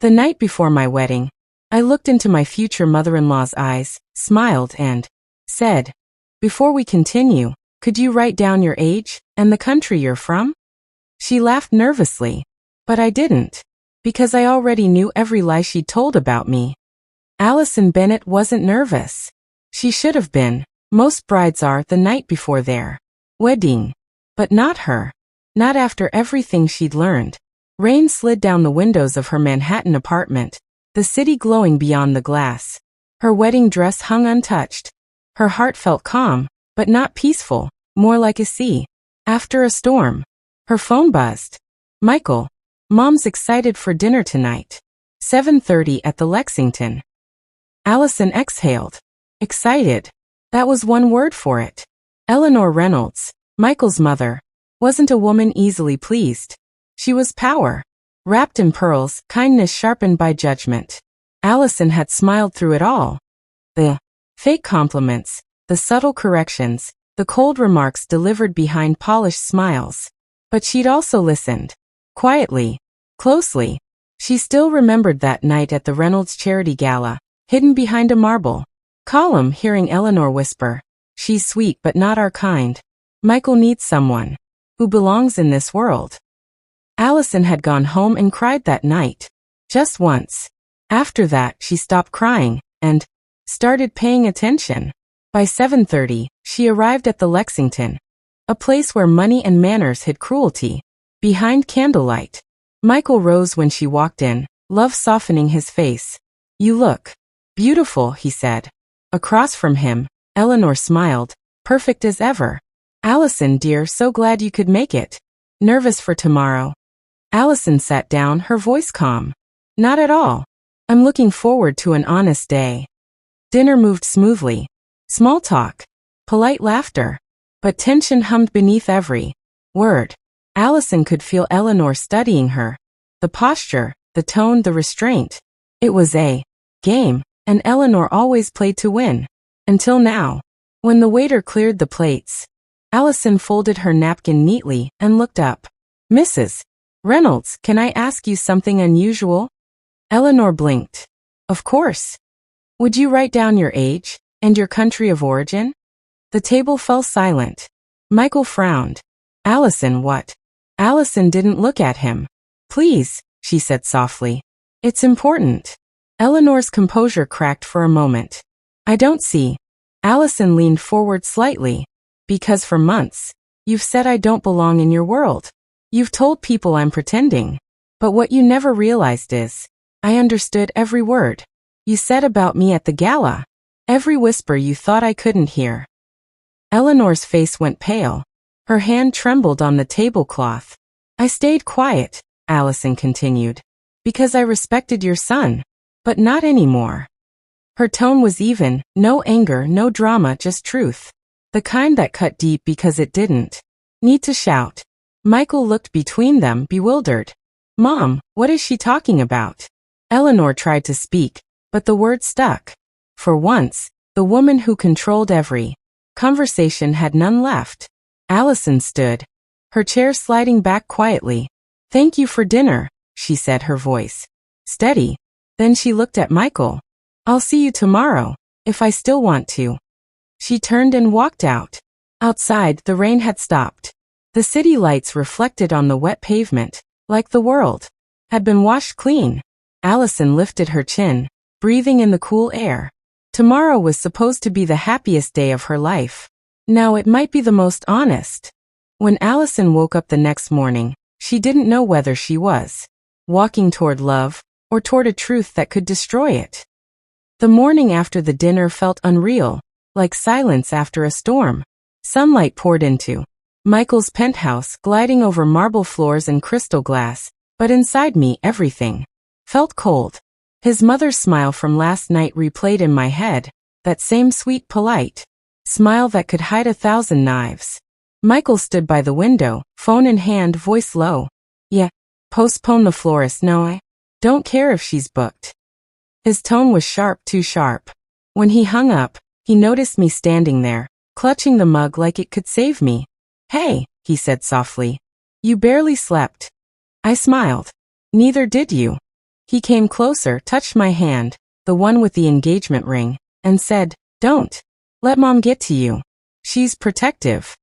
The night before my wedding, I looked into my future mother-in-law's eyes, smiled and said, "Before we continue, could you write down your age and the country you're from?" She laughed nervously, but I didn't, because I already knew every lie she'd told about me. Allison Bennett wasn't nervous. She should have been. Most brides are the night before their wedding. But not her. Not after everything she'd learned. Rain slid down the windows of her Manhattan apartment, the city glowing beyond the glass. Her wedding dress hung untouched. Her heart felt calm, but not peaceful, more like a sea after a storm. Her phone buzzed. "Michael, Mom's excited for dinner tonight. 7:30 at the Lexington." Allison exhaled. Excited. That was one word for it. Eleanor Reynolds, Michael's mother, wasn't a woman easily pleased. She was power, wrapped in pearls, kindness sharpened by judgment. Allison had smiled through it all. The fake compliments, the subtle corrections, the cold remarks delivered behind polished smiles. But she'd also listened. Quietly, closely. She still remembered that night at the Reynolds Charity Gala, hidden behind a marble column, hearing Eleanor whisper, "She's sweet but not our kind. Michael needs someone who belongs in this world." Allison had gone home and cried that night. Just once. After that, she stopped crying and started paying attention. By 7:30, she arrived at the Lexington, a place where money and manners hid cruelty. Behind candlelight, Michael rose when she walked in, love softening his face. "You look beautiful," he said. Across from him, Eleanor smiled, perfect as ever. "Allison, dear, so glad you could make it. Nervous for tomorrow?" Allison sat down, her voice calm. "Not at all. I'm looking forward to an honest day." Dinner moved smoothly. Small talk, polite laughter, but tension hummed beneath every word. Allison could feel Eleanor studying her. The posture, the tone, the restraint. It was a game, and Eleanor always played to win. Until now. When the waiter cleared the plates, Allison folded her napkin neatly and looked up. "Mrs. Reynolds, can I ask you something unusual?" Eleanor blinked. "Of course. Would you write down your age and your country of origin?" The table fell silent. Michael frowned. "Allison, what?" Allison didn't look at him. "Please," she said softly. "It's important." Eleanor's composure cracked for a moment. "I don't see." Allison leaned forward slightly. "Because for months, you've said I don't belong in your world. You've told people I'm pretending. But what you never realized is, I understood every word you said about me at the gala. Every whisper you thought I couldn't hear." Eleanor's face went pale. Her hand trembled on the tablecloth. "I stayed quiet," Allison continued, "because I respected your son. But not anymore." Her tone was even, no anger, no drama, just truth. The kind that cut deep because it didn't need to shout. Michael looked between them, bewildered. "Mom, what is she talking about?" Eleanor tried to speak, but the words stuck. For once, the woman who controlled every conversation had none left. Allison stood, her chair sliding back quietly. "Thank you for dinner," she said, her voice steady. Then she looked at Michael. "I'll see you tomorrow, if I still want to." She turned and walked out. Outside, the rain had stopped. The city lights reflected on the wet pavement, like the world had been washed clean. Allison lifted her chin, breathing in the cool air. Tomorrow was supposed to be the happiest day of her life. Now it might be the most honest. When Allison woke up the next morning, she didn't know whether she was walking toward love or toward a truth that could destroy it. The morning after the dinner felt unreal, like silence after a storm. Sunlight poured into Michael's penthouse, gliding over marble floors and crystal glass, but inside me everything felt cold. His mother's smile from last night replayed in my head, that same sweet, polite smile that could hide 1,000 knives. Michael stood by the window, phone in hand, voice low. "Yeah, postpone the florist, no, I don't care if she's booked." His tone was sharp, too sharp. When he hung up, he noticed me standing there, clutching the mug like it could save me. "Hey," he said softly. "You barely slept." I smiled. "Neither did you." He came closer, touched my hand, the one with the engagement ring, and said, "Don't let Mom get to you. She's protective."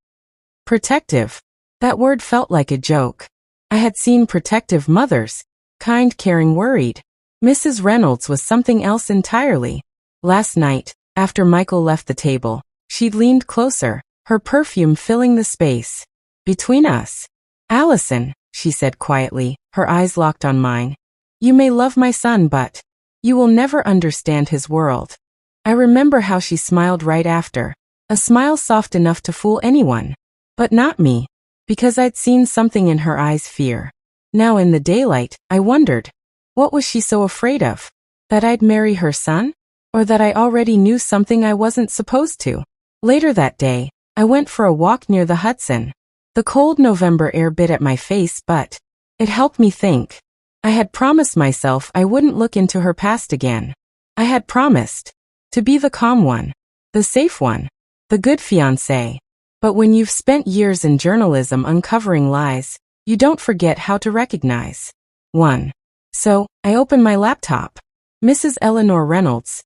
Protective. That word felt like a joke. I had seen protective mothers, kind, caring, worried. Mrs. Reynolds was something else entirely. Last night, after Michael left the table, she'd leaned closer, her perfume filling the space between us. "Allison," she said quietly, her eyes locked on mine. "You may love my son, but you will never understand his world." I remember how she smiled right after, a smile soft enough to fool anyone, but not me, because I'd seen something in her eyes, fear. Now in the daylight, I wondered, what was she so afraid of? That I'd marry her son? Or that I already knew something I wasn't supposed to? Later that day, I went for a walk near the Hudson. The cold November air bit at my face, but it helped me think. I had promised myself I wouldn't look into her past again. I had promised to be the calm one, the safe one, the good fiancé. But when you've spent years in journalism uncovering lies, you don't forget how to recognize one. So, I opened my laptop. Mrs. Eleanor Reynolds,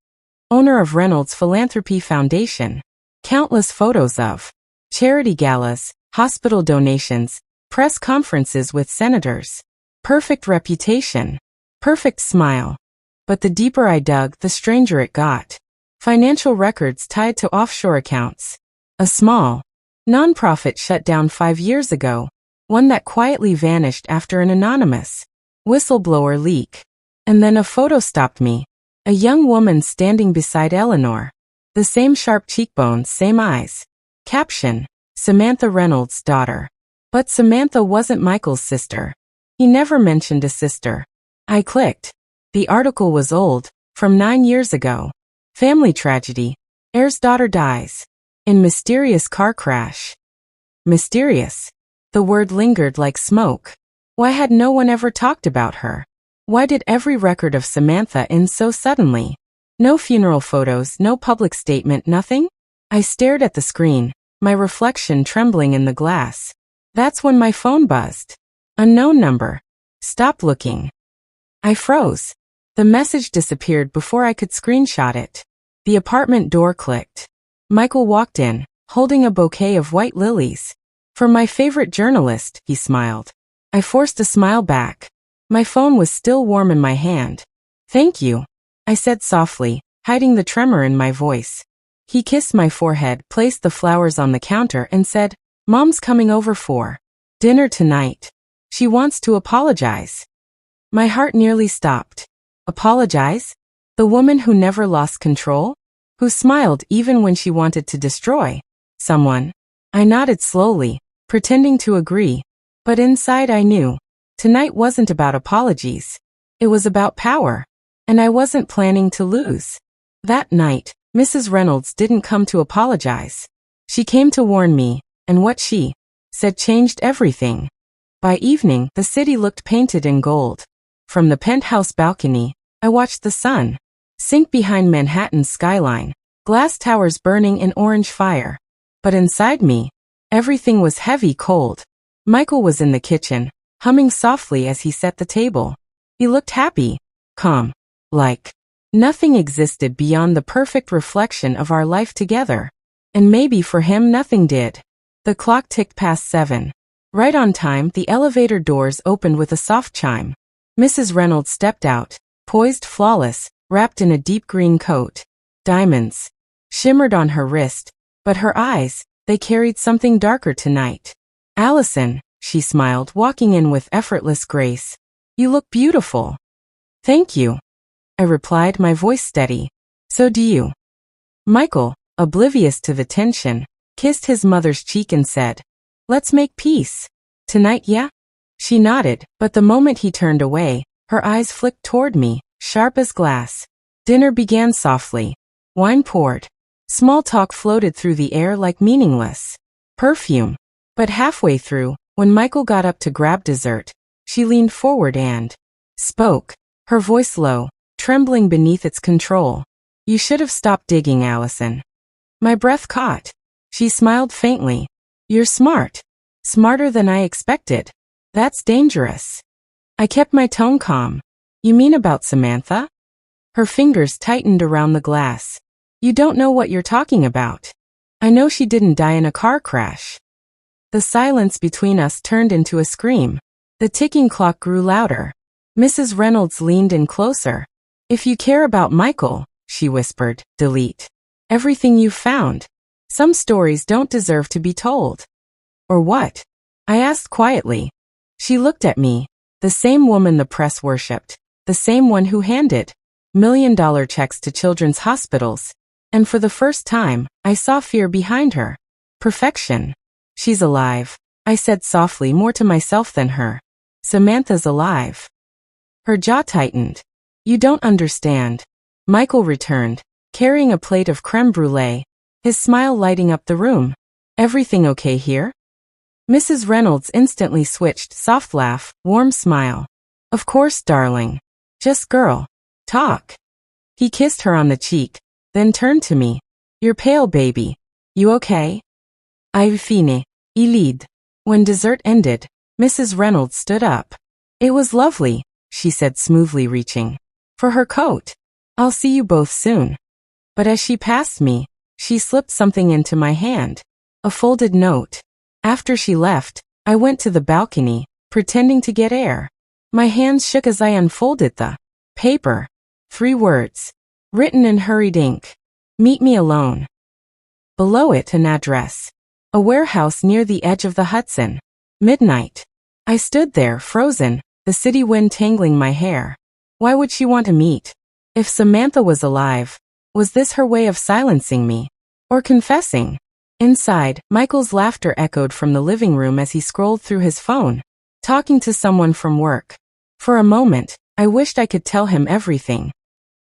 owner of Reynolds Philanthropy Foundation. Countless photos of charity galas, hospital donations, press conferences with senators. Perfect reputation. Perfect smile. But the deeper I dug, the stranger it got. Financial records tied to offshore accounts. A small nonprofit shut down 5 years ago. One that quietly vanished after an anonymous whistleblower leak. And then a photo stopped me. A young woman standing beside Eleanor. The same sharp cheekbones, same eyes. Caption: Samantha Reynolds' daughter. But Samantha wasn't Michael's sister. He never mentioned a sister. I clicked. The article was old, from 9 years ago. Family tragedy. Heir's daughter dies in mysterious car crash. Mysterious. The word lingered like smoke. Why had no one ever talked about her? Why did every record of Samantha end so suddenly? No funeral photos, no public statement, nothing? I stared at the screen, my reflection trembling in the glass. That's when my phone buzzed. Unknown number. Stop looking. I froze. The message disappeared before I could screenshot it. The apartment door clicked. Michael walked in, holding a bouquet of white lilies. "For my favorite journalist," he smiled. I forced a smile back. My phone was still warm in my hand. "Thank you," I said softly, hiding the tremor in my voice. He kissed my forehead, placed the flowers on the counter, and said, "Mom's coming over for dinner tonight. She wants to apologize." My heart nearly stopped. Apologize? The woman who never lost control? Who smiled even when she wanted to destroy someone? I nodded slowly, pretending to agree. But inside I knew. Tonight wasn't about apologies. It was about power. And I wasn't planning to lose. That night, Mrs. Reynolds didn't come to apologize. She came to warn me, and what she said changed everything. By evening, the city looked painted in gold. From the penthouse balcony, I watched the sun sink behind Manhattan's skyline, glass towers burning in orange fire. But inside me, everything was heavy, cold. Michael was in the kitchen, humming softly as he set the table. He looked happy, calm, like nothing existed beyond the perfect reflection of our life together. And maybe for him nothing did. The clock ticked past 7. Right on time, the elevator doors opened with a soft chime. Mrs. Reynolds stepped out, poised, flawless, wrapped in a deep green coat. Diamonds shimmered on her wrist, but her eyes, they carried something darker tonight. "Allison," she smiled, walking in with effortless grace. "You look beautiful." "Thank you," I replied, my voice steady. "So do you." Michael, oblivious to the tension, kissed his mother's cheek and said, "Let's make peace. Tonight, yeah?" She nodded, but the moment he turned away, her eyes flicked toward me, sharp as glass. Dinner began softly. Wine poured. Small talk floated through the air like meaningless perfume. But halfway through, when Michael got up to grab dessert, she leaned forward and spoke, her voice low, trembling beneath its control. "You should have stopped digging, Allison." My breath caught. She smiled faintly. "You're smart. Smarter than I expected. That's dangerous." I kept my tone calm. You mean about Samantha? Her fingers tightened around the glass. You don't know what you're talking about. I know she didn't die in a car crash. The silence between us turned into a scream. The ticking clock grew louder. Mrs. Reynolds leaned in closer. If you care about Michael, she whispered, delete everything you've found. Some stories don't deserve to be told. Or what? I asked quietly. She looked at me, the same woman the press worshipped, the same one who handed million-dollar checks to children's hospitals. And for the first time, I saw fear behind her. Perfection. She's alive, I said softly, more to myself than her. Samantha's alive. Her jaw tightened. You don't understand. Michael returned, carrying a plate of creme brulee, his smile lighting up the room. Everything okay here? Mrs. Reynolds instantly switched, soft laugh, warm smile. Of course, darling. Just girl. Talk. He kissed her on the cheek, then turned to me. You're pale, baby. You okay? I've fine. Elide. When dessert ended, Mrs. Reynolds stood up. It was lovely, she said smoothly, reaching for her coat. I'll see you both soon. But as she passed me, she slipped something into my hand. A folded note. After she left, I went to the balcony, pretending to get air. My hands shook as I unfolded the paper. 3 words, written in hurried ink. Meet me alone. Below it, an address. A warehouse near the edge of the Hudson. Midnight. I stood there, frozen, the city wind tangling my hair. Why would she want to meet? If Samantha was alive, was this her way of silencing me? Or confessing? Inside, Michael's laughter echoed from the living room as he scrolled through his phone, talking to someone from work. For a moment, I wished I could tell him everything.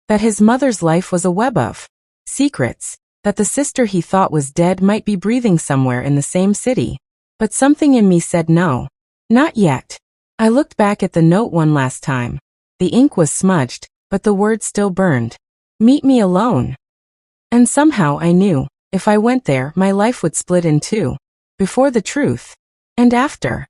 That his mother's life was a web of secrets, that the sister he thought was dead might be breathing somewhere in the same city. But something in me said no. Not yet. I looked back at the note one last time. The ink was smudged, but the words still burned. Meet me alone. And somehow I knew, if I went there, my life would split in two. Before the truth. And after.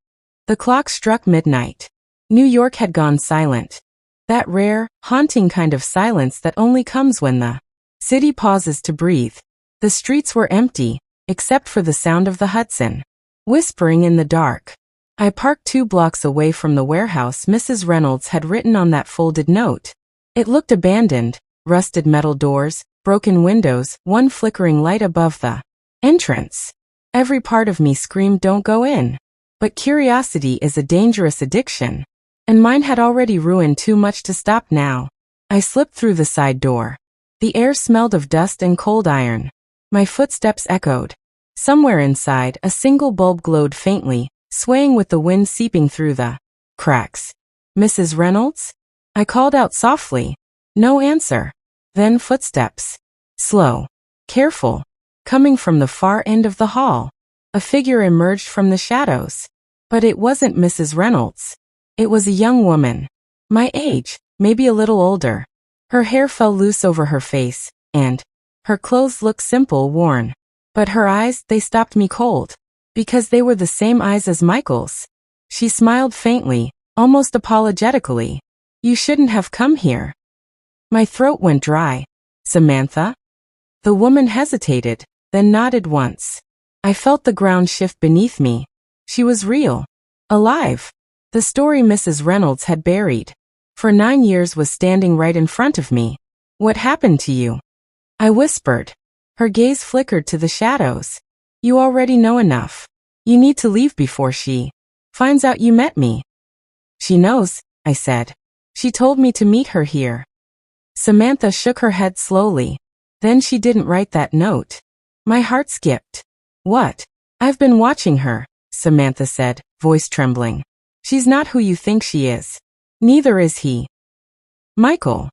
The clock struck midnight. New York had gone silent. That rare, haunting kind of silence that only comes when the city pauses to breathe. The streets were empty, except for the sound of the Hudson, whispering in the dark. I parked 2 blocks away from the warehouse Mrs. Reynolds had written on that folded note. It looked abandoned, rusted metal doors, broken windows, one flickering light above the entrance. Every part of me screamed, don't go in. But curiosity is a dangerous addiction. And mine had already ruined too much to stop now. I slipped through the side door. The air smelled of dust and cold iron. My footsteps echoed. Somewhere inside, a single bulb glowed faintly, swaying with the wind seeping through the cracks. Mrs. Reynolds? I called out softly. No answer. Then footsteps. Slow. Careful. Coming from the far end of the hall. A figure emerged from the shadows. But it wasn't Mrs. Reynolds. It was a young woman. My age, maybe a little older. Her hair fell loose over her face, and her clothes looked simple, worn. But her eyes, they stopped me cold. Because they were the same eyes as Michael's. She smiled faintly, almost apologetically. You shouldn't have come here. My throat went dry. Samantha? The woman hesitated, then nodded once. I felt the ground shift beneath me. She was real. Alive. The story Mrs. Reynolds had buried for 9 years was standing right in front of me. What happened to you? I whispered. Her gaze flickered to the shadows. You already know enough. You need to leave before she finds out you met me. She knows, I said. She told me to meet her here. Samantha shook her head slowly. Then she didn't write that note. My heart skipped. What? I've been watching her, Samantha said, voice trembling. She's not who you think she is. Neither is he. Michael.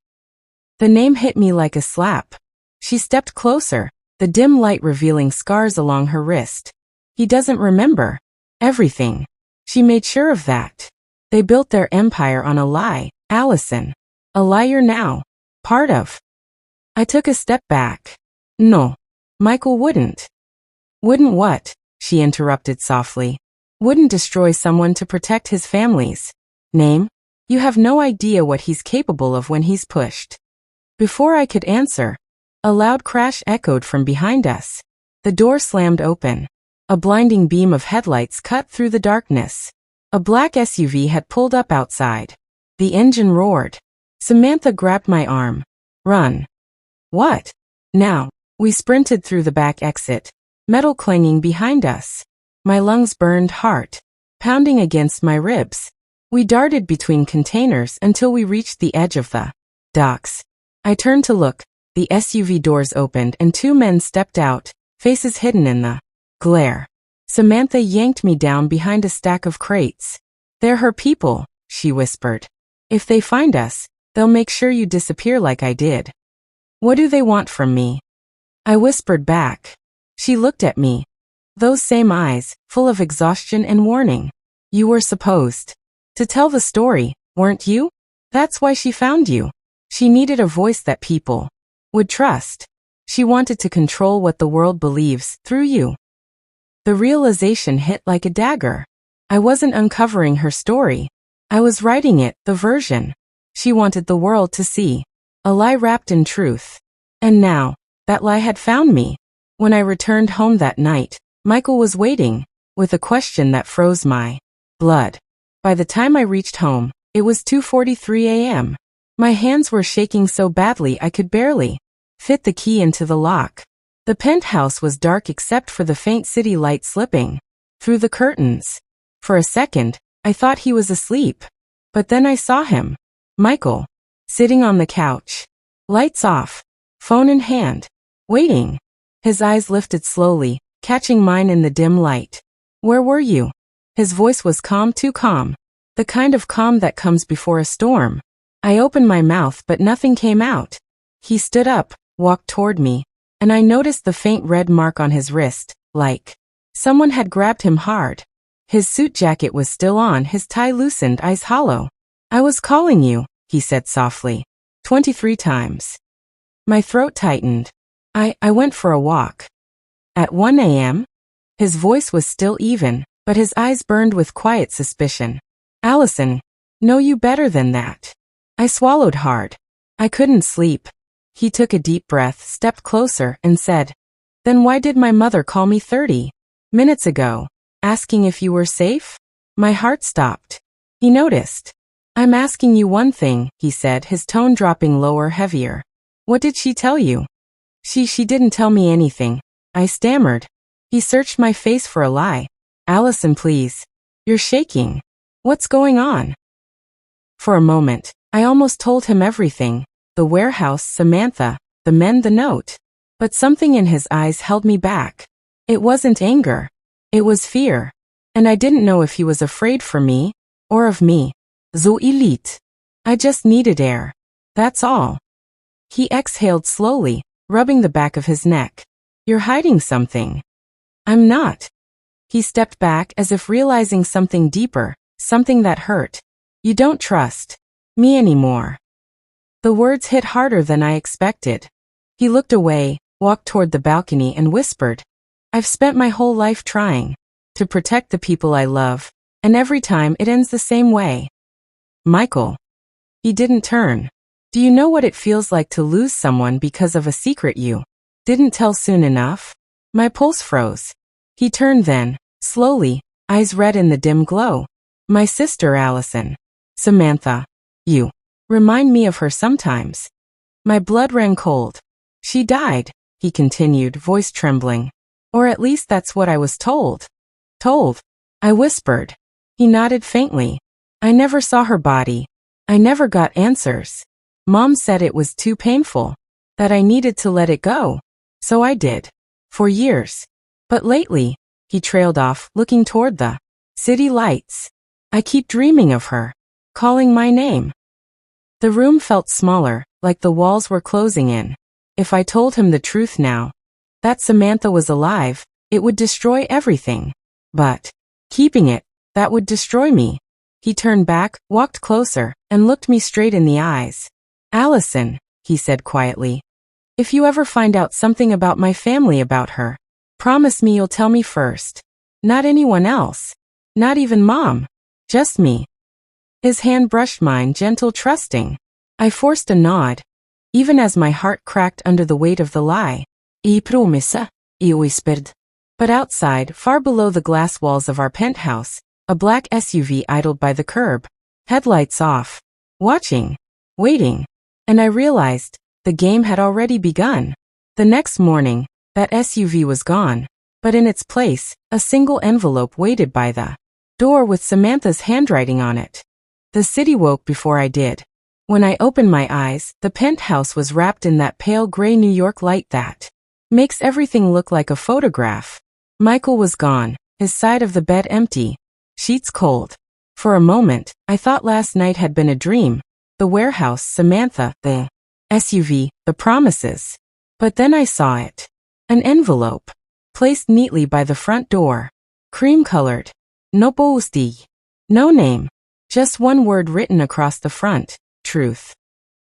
The name hit me like a slap. She stepped closer, the dim light revealing scars along her wrist. He doesn't remember everything. She made sure of that. They built their empire on a lie, Allison. A liar now. Part of. I took a step back. No. Michael wouldn't. Wouldn't what? She interrupted softly. Wouldn't destroy someone to protect his family's name? You have no idea what he's capable of when he's pushed. Before I could answer, a loud crash echoed from behind us. The door slammed open. A blinding beam of headlights cut through the darkness. A black SUV had pulled up outside. The engine roared. Samantha grabbed my arm. Run. What? Now. We sprinted through the back exit, metal clanging behind us. My lungs burned, heart pounding against my ribs. We darted between containers until we reached the edge of the docks. I turned to look. The SUV doors opened and two men stepped out, faces hidden in the glare. Samantha yanked me down behind a stack of crates. They're her people, she whispered. If they find us, they'll make sure you disappear like I did. What do they want from me? I whispered back. She looked at me. Those same eyes, full of exhaustion and warning. You were supposed to tell the story, weren't you? That's why she found you. She needed a voice that people would trust. She wanted to control what the world believes through you. The realization hit like a dagger. I wasn't uncovering her story. I was writing it, the version she wanted the world to see. A lie wrapped in truth. And now, that lie had found me. When I returned home that night, Michael was waiting, with a question that froze my blood. By the time I reached home, it was 2:43 a.m. My hands were shaking so badly I could barely fit the key into the lock. The penthouse was dark except for the faint city light slipping through the curtains. For a second, I thought he was asleep. But then I saw him, Michael, sitting on the couch, lights off, phone in hand, waiting. His eyes lifted slowly, catching mine in the dim light. Where were you? His voice was calm, too calm. The kind of calm that comes before a storm. I opened my mouth but nothing came out. He stood up, walked toward me, and I noticed the faint red mark on his wrist, like someone had grabbed him hard. His suit jacket was still on, his tie loosened, eyes hollow. I was calling you, he said softly. 23 times. My throat tightened. I went for a walk. At 1 a.m.? His voice was still even, but his eyes burned with quiet suspicion. Allison, know you better than that. I swallowed hard. I couldn't sleep. He took a deep breath, stepped closer, and said, Then why did my mother call me 30 minutes ago, asking if you were safe? My heart stopped. He noticed. I'm asking you one thing, he said, his tone dropping lower, heavier. What did she tell you? She didn't tell me anything. I stammered. He searched my face for a lie. Allison, please. You're shaking. What's going on? For a moment, I almost told him everything. The warehouse, Samantha, the men, the note. But something in his eyes held me back. It wasn't anger. It was fear. And I didn't know if he was afraid for me, or of me. So elite. I just needed air. That's all. He exhaled slowly, rubbing the back of his neck. You're hiding something. I'm not. He stepped back as if realizing something deeper, something that hurt. You don't trust me anymore. The words hit harder than I expected. He looked away, walked toward the balcony and whispered, I've spent my whole life trying to protect the people I love, and every time it ends the same way. Michael. He didn't turn. Do you know what it feels like to lose someone because of a secret you didn't tell soon enough? My pulse froze. He turned then, slowly, eyes red in the dim glow. My sister Allison. Samantha. You remind me of her sometimes. My blood ran cold. She died, he continued, voice trembling. Or at least that's what I was told. Told? I whispered. He nodded faintly. I never saw her body. I never got answers. Mom said it was too painful, that I needed to let it go. So I did. For years. But lately, he trailed off, looking toward the city lights. I keep dreaming of her, calling my name. The room felt smaller, like the walls were closing in. If I told him the truth now, that Samantha was alive, it would destroy everything. But keeping it, that would destroy me. He turned back, walked closer, and looked me straight in the eyes. Allison, he said quietly, if you ever find out something about my family, about her, promise me you'll tell me first. Not anyone else. Not even Mom. Just me. His hand brushed mine, gentle, trusting. I forced a nod, even as my heart cracked under the weight of the lie. I promessa, I whispered. But outside, far below the glass walls of our penthouse, a black SUV idled by the curb, headlights off, watching, waiting, and I realized the game had already begun. The next morning, that SUV was gone, but in its place, a single envelope waited by the door with Samantha's handwriting on it. The city woke before I did. When I opened my eyes, the penthouse was wrapped in that pale gray New York light that makes everything look like a photograph. Michael was gone, his side of the bed empty, sheets cold. For a moment, I thought last night had been a dream. The warehouse, Samantha, the SUV, the promises. But then I saw it. An envelope, placed neatly by the front door. Cream-colored. No posti. No name. Just one word written across the front. Truth.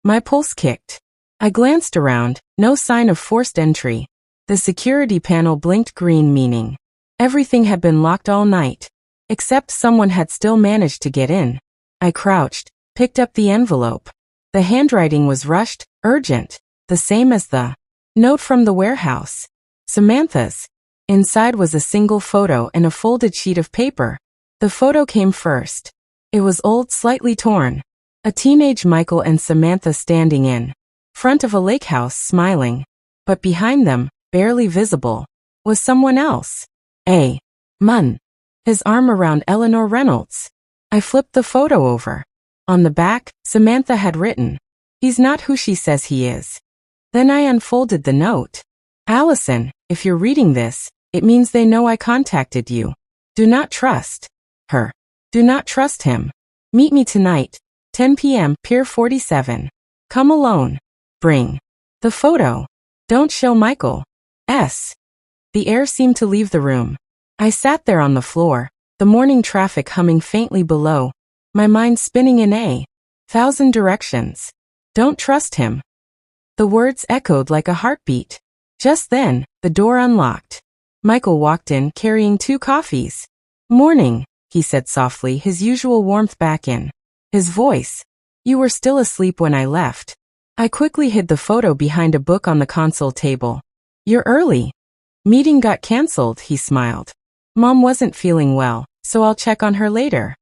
My pulse kicked. I glanced around, no sign of forced entry. The security panel blinked green, meaning everything had been locked all night. Except someone had still managed to get in. I crouched, picked up the envelope. The handwriting was rushed, urgent, the same as the note from the warehouse. Samantha's. Inside was a single photo and a folded sheet of paper. The photo came first. It was old, slightly torn. A teenage Michael and Samantha standing in front of a lake house, smiling. But behind them, barely visible, was someone else. A man. His arm around Eleanor Reynolds. I flipped the photo over. On the back, Samantha had written, "He's not who she says he is." Then I unfolded the note. "Allison, if you're reading this, it means they know I contacted you. Do not trust her. Do not trust him. Meet me tonight, 10 p.m., Pier 47. Come alone. Bring the photo. Don't show Michael. S." The air seemed to leave the room. I sat there on the floor, the morning traffic humming faintly below, my mind spinning in 1,000 directions. Don't trust him. The words echoed like a heartbeat. Just then, the door unlocked. Michael walked in, carrying 2 coffees. "Morning," he said softly, his usual warmth back in his voice. "You were still asleep when I left." I quickly hid the photo behind a book on the console table. "You're early." "Meeting got canceled," he smiled. "Mom wasn't feeling well, so I'll check on her later."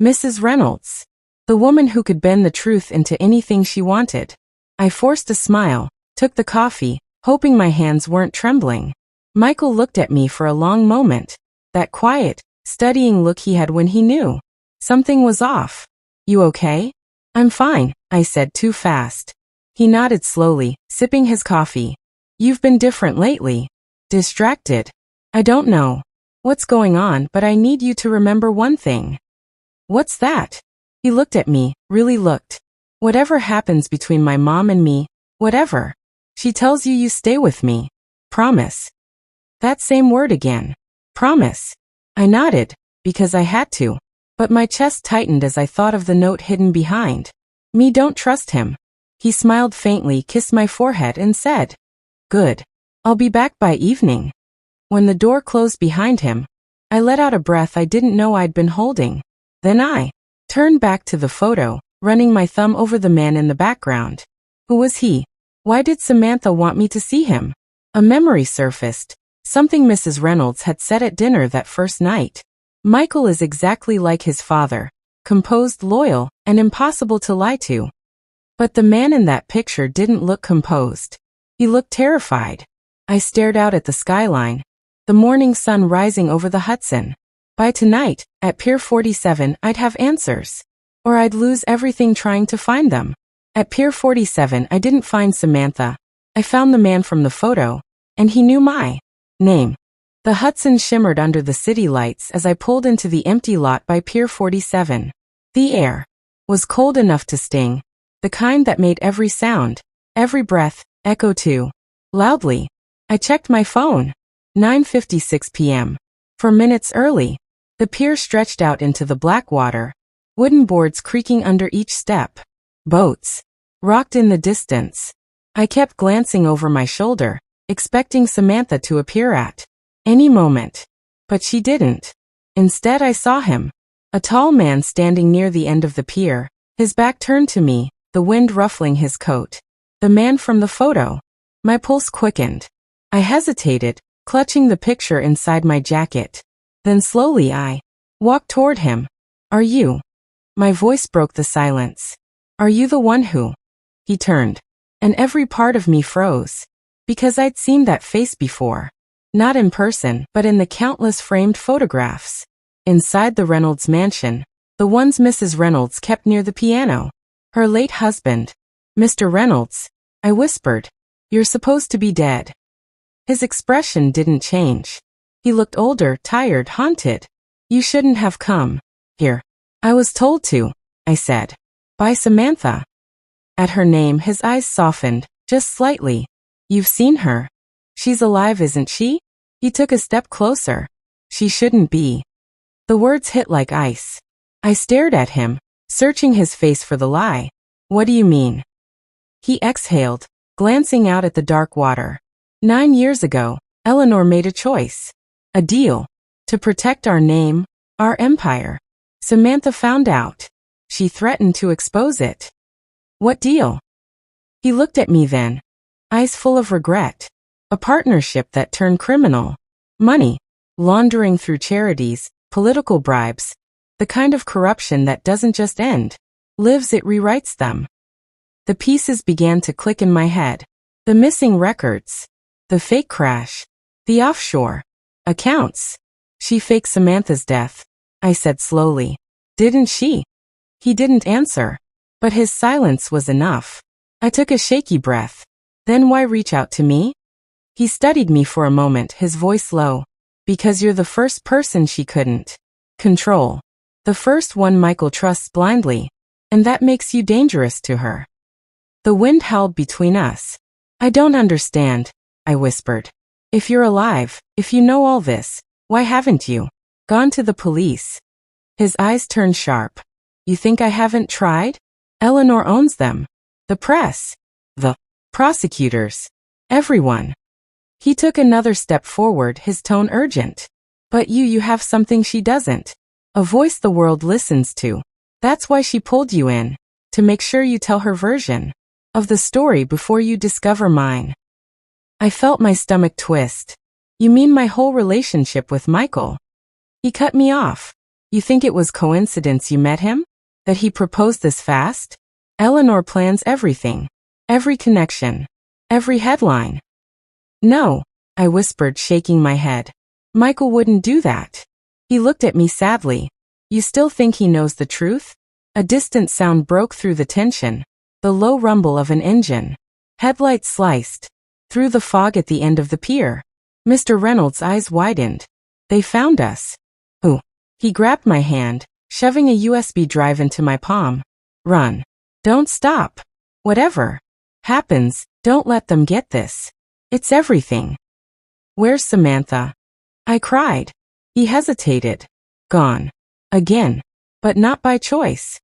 Mrs. Reynolds. The woman who could bend the truth into anything she wanted. I forced a smile, took the coffee, hoping my hands weren't trembling. Michael looked at me for a long moment. That quiet, studying look he had when he knew something was off. "You okay?" "I'm fine," I said too fast. He nodded slowly, sipping his coffee. "You've been different lately." "Distracted." "I don't know what's going on, but I need you to remember one thing." "What's that?" He looked at me, really looked. "Whatever happens between my mom and me, whatever she tells you, you stay with me. Promise." That same word again. Promise. I nodded, because I had to. But my chest tightened as I thought of the note hidden behind. "Me don't trust him." He smiled faintly, kissed my forehead, and said, "Good. I'll be back by evening." When the door closed behind him, I let out a breath I didn't know I'd been holding. Then I turned back to the photo, running my thumb over the man in the background. Who was he? Why did Samantha want me to see him? A memory surfaced, something Mrs. Reynolds had said at dinner that first night. Michael is exactly like his father, composed, loyal, and impossible to lie to. But the man in that picture didn't look composed. He looked terrified. I stared out at the skyline, the morning sun rising over the Hudson. By tonight, at Pier 47, I'd have answers. Or I'd lose everything trying to find them. At Pier 47, I didn't find Samantha. I found the man from the photo, and he knew my name. The Hudson shimmered under the city lights as I pulled into the empty lot by Pier 47. The air was cold enough to sting, the kind that made every sound, every breath, echo too loudly. I checked my phone. 9:56 p.m. 4 minutes early. The pier stretched out into the black water, wooden boards creaking under each step. Boats rocked in the distance. I kept glancing over my shoulder, expecting Samantha to appear at any moment. But she didn't. Instead, I saw him. A tall man standing near the end of the pier, his back turned to me, the wind ruffling his coat. The man from the photo. My pulse quickened. I hesitated, clutching the picture inside my jacket. Then slowly I walked toward him. Are you? My voice broke the silence. Are you the one who? He turned. And every part of me froze. Because I'd seen that face before. Not in person, but in the countless framed photographs. Inside the Reynolds mansion. The ones Mrs. Reynolds kept near the piano. Her late husband. Mr. Reynolds. I whispered. You're supposed to be dead. His expression didn't change. He looked older, tired, haunted. You shouldn't have come. Here. I was told to, I said. By Samantha. At her name his eyes softened, just slightly. You've seen her. She's alive, isn't she? He took a step closer. She shouldn't be. The words hit like ice. I stared at him, searching his face for the lie. What do you mean? He exhaled, glancing out at the dark water. 9 years ago, Eleanor made a choice. A deal. To protect our name, our empire. Samantha found out. She threatened to expose it. What deal? He looked at me then, eyes full of regret. A partnership that turned criminal. Money. Laundering through charities, political bribes. The kind of corruption that doesn't just end. Lives, it rewrites them. The pieces began to click in my head. The missing records. The fake crash. The offshore accounts. She faked Samantha's death, I said slowly. Didn't she? He didn't answer. But his silence was enough. I took a shaky breath. Then why reach out to me? He studied me for a moment, his voice low. Because you're the first person she couldn't control. The first one Michael trusts blindly. And that makes you dangerous to her. The wind howled between us. I don't understand, I whispered. If you're alive, if you know all this, why haven't you gone to the police? His eyes turned sharp. You think I haven't tried? Eleanor owns them. The press. The prosecutors. Everyone. He took another step forward, his tone urgent. But you have something she doesn't. A voice the world listens to. That's why she pulled you in. To make sure you tell her version of the story before you discover mine. I felt my stomach twist. You mean my whole relationship with Michael? He cut me off. You think it was coincidence you met him? That he proposed this fast? Eleanor plans everything. Every connection. Every headline. No, I whispered, shaking my head. Michael wouldn't do that. He looked at me sadly. You still think he knows the truth? A distant sound broke through the tension. The low rumble of an engine. Headlights sliced through the fog at the end of the pier. Mr. Reynolds' eyes widened. They found us. Who? He grabbed my hand, shoving a USB drive into my palm. Run. Don't stop. Whatever happens, don't let them get this. It's everything. Where's Samantha? I cried. He hesitated. Gone. Again. But not by choice.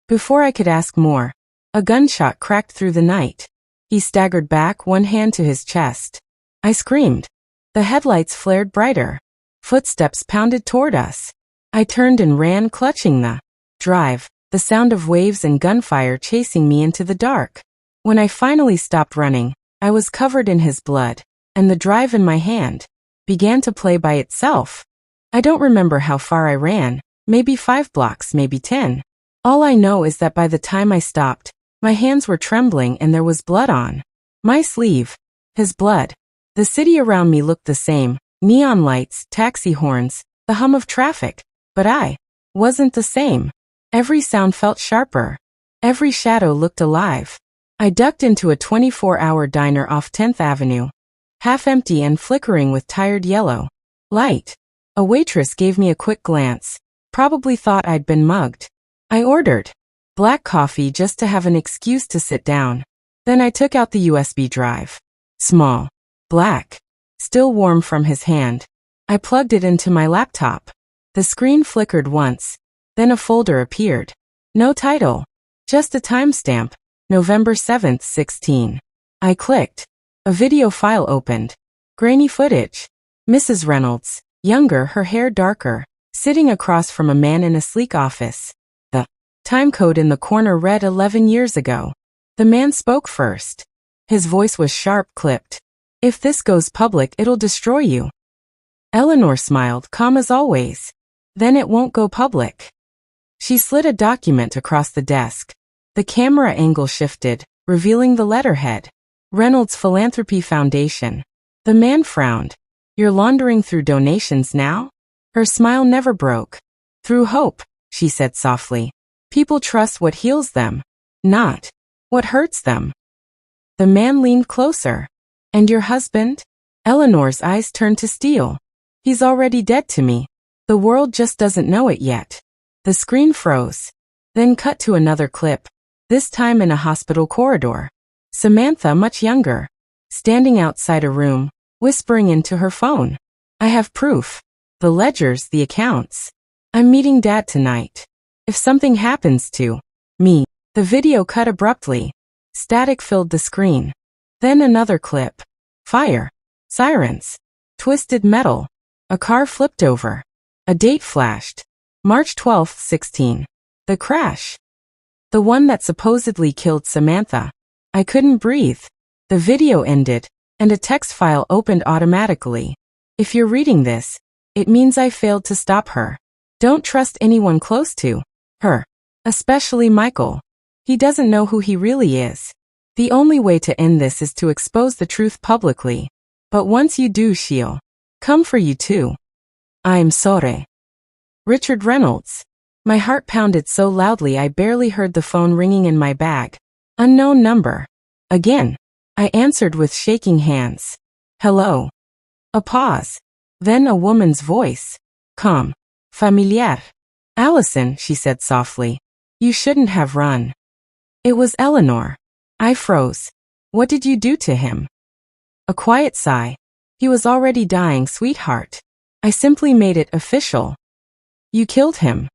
Before I could ask more, a gunshot cracked through the night. He staggered back, one hand to his chest. I screamed. The headlights flared brighter. Footsteps pounded toward us. I turned and ran, clutching the drive, the sound of waves and gunfire chasing me into the dark. When I finally stopped running, I was covered in his blood, and the drive in my hand began to play by itself. I don't remember how far I ran, maybe 5 blocks, maybe 10. All I know is that by the time I stopped, my hands were trembling and there was blood on my sleeve. His blood. The city around me looked the same. Neon lights, taxi horns, the hum of traffic. But I wasn't the same. Every sound felt sharper. Every shadow looked alive. I ducked into a 24-hour diner off 10th Avenue. Half empty and flickering with tired yellow light. A waitress gave me a quick glance. Probably thought I'd been mugged. I ordered black coffee just to have an excuse to sit down. Then I took out the USB drive. Small. Black. Still warm from his hand. I plugged it into my laptop. The screen flickered once. Then a folder appeared. No title. Just a timestamp. November 7th, 16. I clicked. A video file opened. Grainy footage. Mrs. Reynolds. Younger, her hair darker. sitting across from a man in a sleek office. The time code in the corner read 11 years ago. The man spoke first. His voice was sharp-clipped. If this goes public, it'll destroy you. Eleanor smiled, calm as always. Then it won't go public. She slid a document across the desk. The camera angle shifted, revealing the letterhead. Reynolds Philanthropy Foundation. The man frowned. You're laundering through donations now? Her smile never broke. Through hope, she said softly. People trust what heals them, not what hurts them. The man leaned closer. And your husband? Eleanor's eyes turned to steel. He's already dead to me. The world just doesn't know it yet. The screen froze. Then cut to another clip, this time in a hospital corridor. Samantha, much younger, standing outside a room, whispering into her phone. I have proof. The ledgers, the accounts. I'm meeting Dad tonight. If something happens to me. The video cut abruptly. Static filled the screen. Then another clip. Fire. Sirens. Twisted metal. A car flipped over. A date flashed. March 12, 16. The crash. The one that supposedly killed Samantha. I couldn't breathe. The video ended, and a text file opened automatically. If you're reading this, it means I failed to stop her. Don't trust anyone close to her. Especially Michael. He doesn't know who he really is. The only way to end this is to expose the truth publicly. But once you do, she'll come for you too. I'm sorry. Richard Reynolds. My heart pounded so loudly I barely heard the phone ringing in my bag. Unknown number. Again. I answered with shaking hands. Hello. A pause. Then a woman's voice. Calm. Familiar. Allison, she said softly. You shouldn't have run. It was Eleanor. I froze. What did you do to him? A quiet sigh. He was already dying, sweetheart. I simply made it official. You killed him.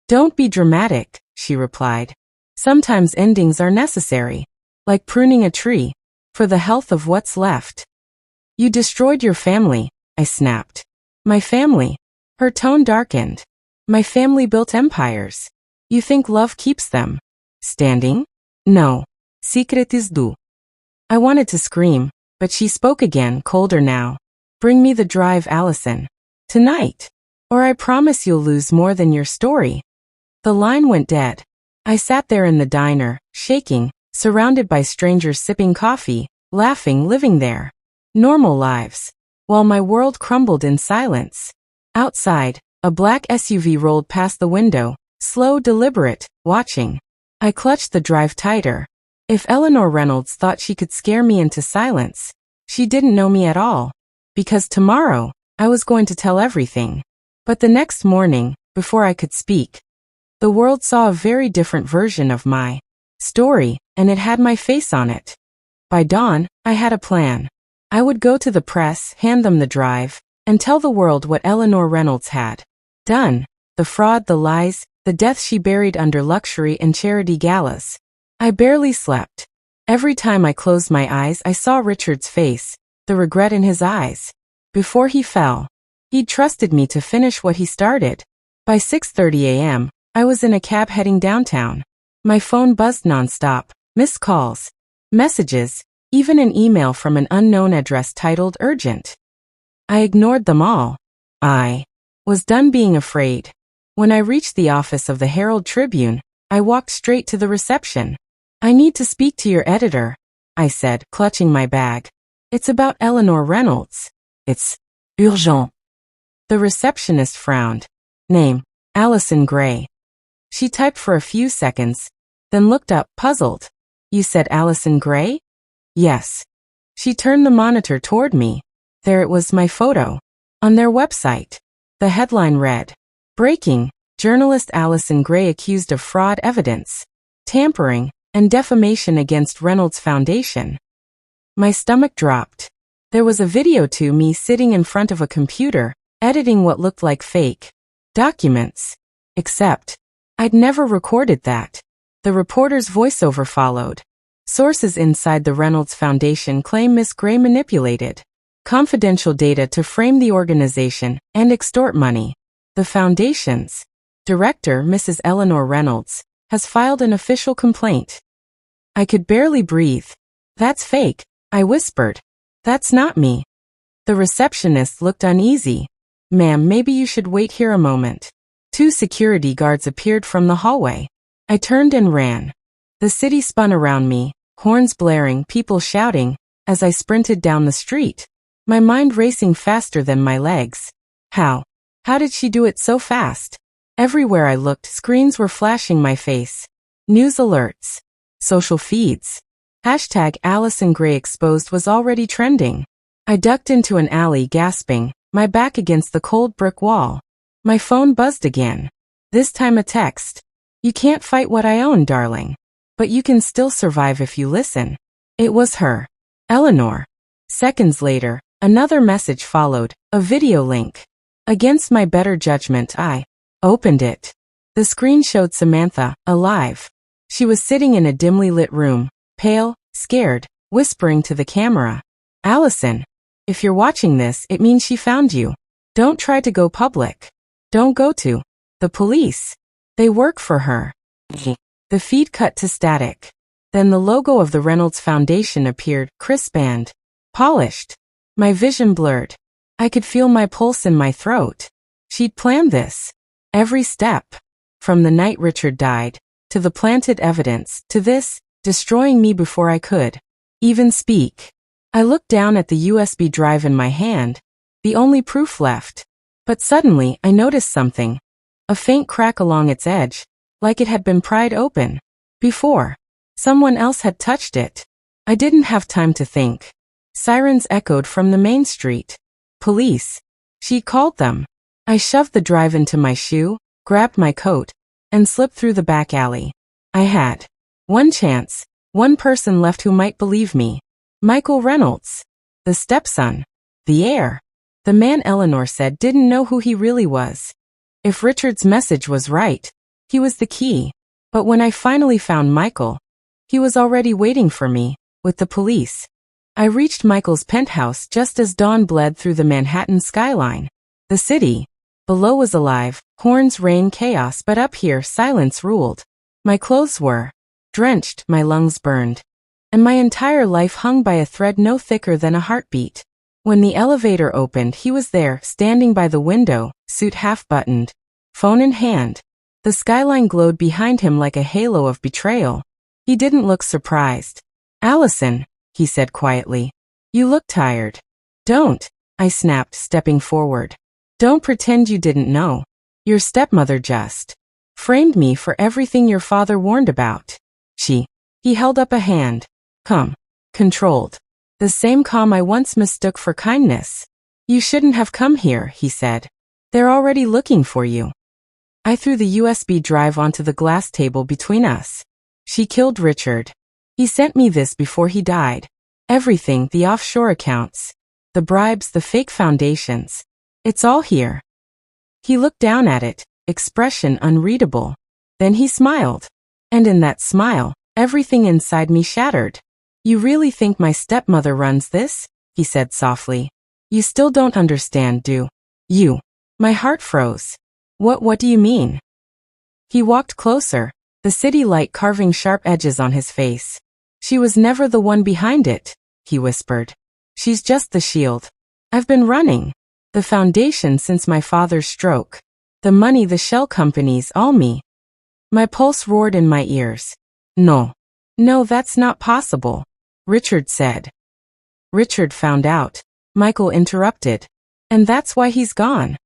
Don't be dramatic, she replied. Sometimes endings are necessary. Like pruning a tree. For the health of what's left. You destroyed your family, I snapped. My family. Her tone darkened. My family built empires. You think love keeps them standing? No. Secretes do. I wanted to scream, but she spoke again, colder now. Bring me the drive, Allison. Tonight. Or I promise you'll lose more than your story. The line went dead. I sat there in the diner, shaking, surrounded by strangers sipping coffee, laughing, living their normal lives, while my world crumbled in silence. Outside, a black SUV rolled past the window, slow, deliberate, watching. I clutched the drive tighter. If Eleanor Reynolds thought she could scare me into silence, she didn't know me at all. Because tomorrow, I was going to tell everything. But the next morning, before I could speak, the world saw a very different version of my story, and it had my face on it. By dawn, I had a plan. I would go to the press, hand them the drive, and tell the world what Eleanor Reynolds had done. The fraud, the lies, the death she buried under luxury and charity galas. I barely slept. Every time I closed my eyes, I saw Richard's face, the regret in his eyes. Before he fell, he'd trusted me to finish what he started. By 6:30 a.m., I was in a cab heading downtown. My phone buzzed nonstop, missed calls, messages, even an email from an unknown address titled urgent. I ignored them all. I was done being afraid. When I reached the office of the Herald Tribune, I walked straight to the reception. I need to speak to your editor, I said, clutching my bag. It's about Eleanor Reynolds. It's urgent. The receptionist frowned. Name, Allison Gray. She typed for a few seconds, then looked up, puzzled. You said Allison Gray? Yes. She turned the monitor toward me. There it was, my photo. On their website. The headline read, Breaking, journalist Allison Gray accused of fraud, evidence, tampering, and defamation against Reynolds Foundation. My stomach dropped. There was a video to me sitting in front of a computer, editing what looked like fake documents. Except, I'd never recorded that. The reporter's voiceover followed. Sources inside the Reynolds Foundation claim Miss Gray manipulated confidential data to frame the organization and extort money. The Foundation's director, Mrs. Eleanor Reynolds, has filed an official complaint. I could barely breathe. That's fake, I whispered. That's not me. The receptionist looked uneasy. Ma'am, maybe you should wait here a moment. 2 security guards appeared from the hallway. I turned and ran. The city spun around me, horns blaring, people shouting, as I sprinted down the street, my mind racing faster than my legs. How did she do it so fast? Everywhere I looked, screens were flashing my face. News alerts. Social feeds. Hashtag Allison Gray exposed was already trending. I ducked into an alley, gasping, my back against the cold brick wall. My phone buzzed again. This time a text. You can't fight what I own, darling. But you can still survive if you listen. It was her. Eleanor. Seconds later, another message followed, a video link. Against my better judgment, I opened it. The screen showed Samantha, alive. She was sitting in a dimly lit room, pale, scared, whispering to the camera. Allison, if you're watching this, it means she found you. Don't try to go public. Don't go to the police. They work for her. The feed cut to static. Then the logo of the Reynolds Foundation appeared, crisp and polished. My vision blurred. I could feel my pulse in my throat. She'd planned this. Every step. From the night Richard died, to the planted evidence, to this, destroying me before I could even speak. I looked down at the USB drive in my hand, the only proof left. But suddenly, I noticed something. A faint crack along its edge, like it had been pried open. Before, someone else had touched it. I didn't have time to think. Sirens echoed from the main street. Police. She called them. I shoved the drive into my shoe, grabbed my coat, and slipped through the back alley. I had one chance, one person left who might believe me. Michael Reynolds. The stepson. The heir. The man Eleanor said didn't know who he really was. If Richard's message was right, he was the key. But when I finally found Michael, he was already waiting for me, with the police. I reached Michael's penthouse just as dawn bled through the Manhattan skyline. The city below was alive, horns, rain, chaos, but up here silence ruled. My clothes were drenched, my lungs burned, and my entire life hung by a thread no thicker than a heartbeat. When the elevator opened, he was there, standing by the window, suit half-buttoned, phone in hand. The skyline glowed behind him like a halo of betrayal. He didn't look surprised. Allison, he said quietly. You look tired. Don't, I snapped, stepping forward. Don't pretend you didn't know. Your stepmother just framed me for everything your father warned about. He held up a hand. Come. Controlled. The same calm I once mistook for kindness. You shouldn't have come here, he said. They're already looking for you. I threw the USB drive onto the glass table between us. She killed Richard. He sent me this before he died. Everything, the offshore accounts, the bribes, the fake foundations. It's all here. He looked down at it, expression unreadable. Then he smiled. And in that smile, everything inside me shattered. You really think my stepmother runs this? He said softly. You still don't understand, do you? My heart froze. What do you mean? He walked closer, the city light carving sharp edges on his face. She was never the one behind it, he whispered. She's just the shield. I've been running the foundation since my father's stroke. The money, the shell companies, all me. My pulse roared in my ears. No, that's not possible, Richard said. Richard found out, Michael interrupted. And that's why he's gone.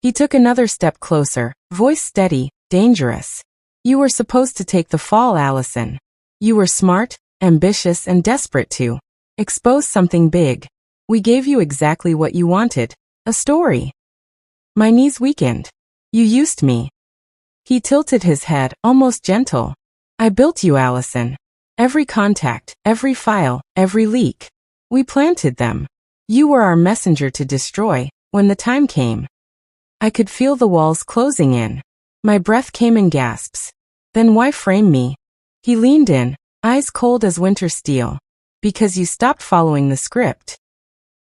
He took another step closer, voice steady, dangerous. You were supposed to take the fall, Allison. You were smart, ambitious, and desperate to expose something big. We gave you exactly what you wanted, a story. My knees weakened. You used me. He tilted his head, almost gentle. I built you, Allison. Every contact, every file, every leak. We planted them. You were our messenger to destroy, when the time came. I could feel the walls closing in. My breath came in gasps. Then why frame me? He leaned in, eyes cold as winter steel. Because you stopped following the script.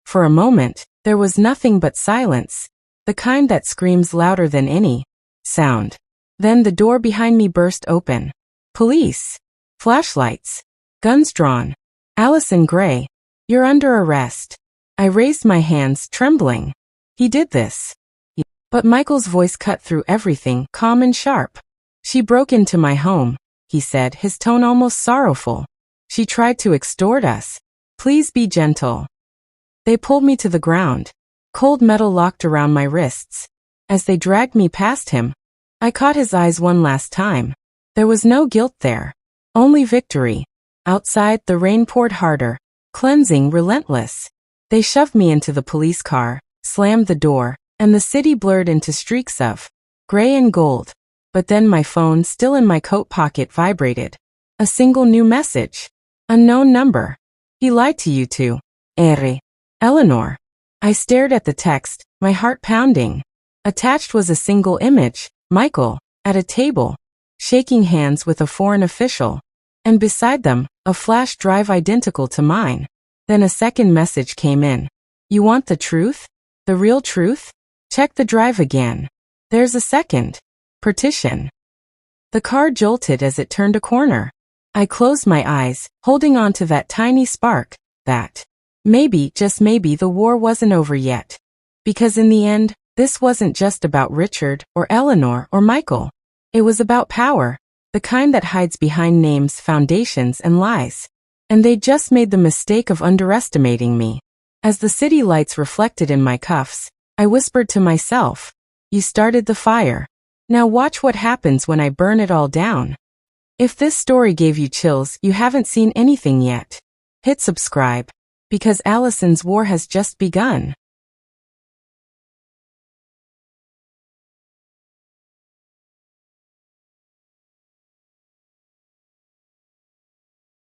For a moment, there was nothing but silence. the kind that screams louder than any sound. Then the door behind me burst open. Police. Flashlights. Guns drawn. Allison Gray, you're under arrest. I raised my hands, trembling. He did this. But Michael's voice cut through everything, calm and sharp. She broke into my home, he said, his tone almost sorrowful. She tried to extort us. Please be gentle. They pulled me to the ground. Cold metal locked around my wrists. As they dragged me past him, I caught his eyes one last time. There was no guilt there. Only victory. Outside, the rain poured harder, cleansing, relentless. They shoved me into the police car, slammed the door, and the city blurred into streaks of gray and gold. But then my phone, still in my coat pocket, vibrated. A single new message. Unknown number. He lied to you too. Eleanor. I stared at the text, my heart pounding. Attached was a single image, Michael, at a table, shaking hands with a foreign official. And beside them, a flash drive identical to mine. Then a second message came in. You want the truth? The real truth? Check the drive again. There's a second. Partition. The car jolted as it turned a corner. I closed my eyes, holding on to that tiny spark, that maybe, just maybe, the war wasn't over yet. Because in the end, this wasn't just about Richard, or Eleanor, or Michael. It was about power, the kind that hides behind names, foundations, and lies. And they just made the mistake of underestimating me. As the city lights reflected in my cuffs, I whispered to myself, you started the fire. Now watch what happens when I burn it all down. If this story gave you chills, you haven't seen anything yet. Hit subscribe, because Allison's war has just begun.